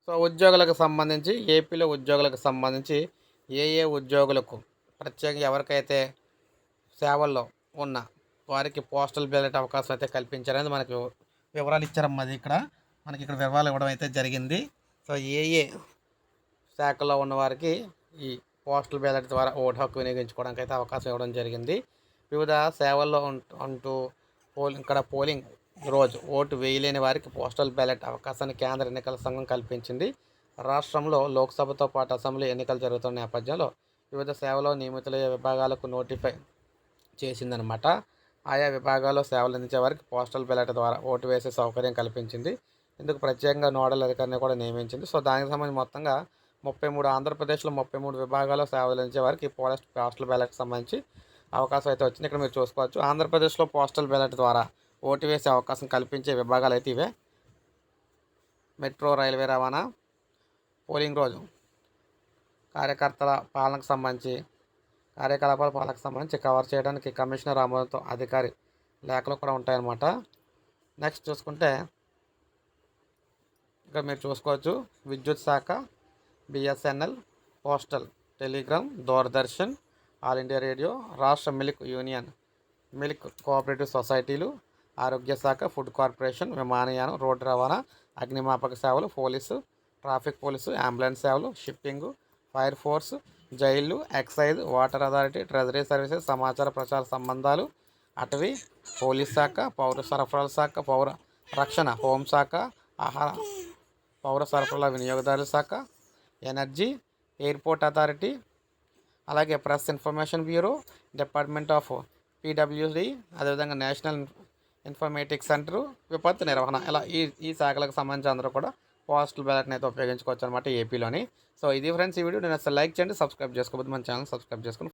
So ఉద్యోగులకు సంబంధించి ఏపీలో ఉద్యోగులకు సంబంధించి ఏ ఉద్యోగులకు ప్రత్యేకంగా ఎవరికైతే సేవల్లో ఉన్న వారికి పోస్టల్ బ్యాలెట్ అవకాశం అయితే కల్పించారని మనకు వివరాలు ఇచ్చారమ్మా. అది మనకి ఇక్కడ వివరాలు ఇవ్వడం అయితే జరిగింది. సో ఏ శాఖలో ఉన్నవారికి ఈ పోస్టల్ బ్యాలెట్ ద్వారా ఓటు హక్కు వినియోగించుకోవడానికి అయితే అవకాశం ఇవ్వడం జరిగింది. వివిధ సేవల్లో అంటూ ఇక్కడ పోలింగ్ రోజు ఓటు వేయలేని వారికి పోస్టల్ బ్యాలెట్ అవకాశాన్ని కేంద్ర ఎన్నికల సంఘం కల్పించింది. రాష్ట్రంలో లోక్సభతో పాటు అసెంబ్లీ ఎన్నికలు జరుగుతున్న నేపథ్యంలో వివిధ సేవలో నియమితులయ్యే విభాగాలకు నోటిఫై చేసిందనమాట. ఆయా విభాగాల్లో సేవలు అందించే వారికి పోస్టల్ బ్యాలెట్ ద్వారా ఓటు వేసే సౌకర్యం కల్పించింది. ఇందుకు ప్రత్యేకంగా నోడల్ అధికారిని కూడా నియమించింది. సో దానికి సంబంధించి మొత్తంగా 33 ఆంధ్రప్రదేశ్లో 33 విభాగాల్లో సేవలు అందించే వారికి పోస్టల్ బ్యాలెట్కి సంబంధించి అవకాశం అయితే వచ్చింది. ఇక్కడ మీరు చూసుకోవచ్చు. ఆంధ్రప్రదేశ్లో పోస్టల్ బ్యాలెట్ ద్వారా ఓటు వేసే అవకాశం కల్పించే విభాగాలు అయితే ఇవే: మెట్రో రైల్వే రవాణా, పోలింగ్ రోజు కార్యకర్తల పాలనకు సంబంధించి కార్యకలాపాల పాలనకు సంబంధించి కవర్ చేయడానికి కమిషనర్ ఆమోదంతో అధికారి లేఖలు కూడా ఉంటాయన్నమాట. నెక్స్ట్ చూసుకుంటే ఇక్కడ మీరు చూసుకోవచ్చు. విద్యుత్ శాఖ, BSNL, postal, Telegram, Doordarshan, all India radio, రాష్ట్ర మిల్క్ యూనియన్, మిల్క్ కోఆపరేటివ్ సొసైటీలు, ఆరోగ్య శాఖ, ఫుడ్ కార్పొరేషన్, విమానయానం, రోడ్డు రవాణా, అగ్నిమాపక సేవలు, పోలీసు, ట్రాఫిక్ పోలీసు, అంబులెన్స్ సేవలు, షిప్పింగు, ఫైర్ ఫోర్స్, జైళ్ళు, excise, water authority, treasury services, సమాచార ప్రచార సంబంధాలు, అటవీ, పోలీస్ శాఖ, పౌర సరఫరాల శాఖ, పౌర రక్షణ, హోంశాఖ, ఆహార పౌర సరఫరాల వినియోగదారుల శాఖ, ఎనర్జీ, ఎయిర్పోర్ట్ అథారిటీ, అలాగే press information bureau, department of PWD, అదేవిధంగా నేషనల్ ఇన్ఫర్మేటిక్స్ సెంటరు, విపత్తు నిర్వహణ, ఇలా ఈ శాఖలకు సంబంధించి అందరూ కూడా పోస్టల్ బ్యాలెట్ని అయితే ఉపయోగించుకోవచ్చు అనమాట ఏపీలోని. సో ఇది ఫ్రెండ్స్ ఈ వీడియో. నేను అసలు లైక్ చేయండి, సబ్స్క్రైబ్ చేసుకోవద్దు, మన ఛానల్ సబ్స్క్రైబ్ చేసుకుని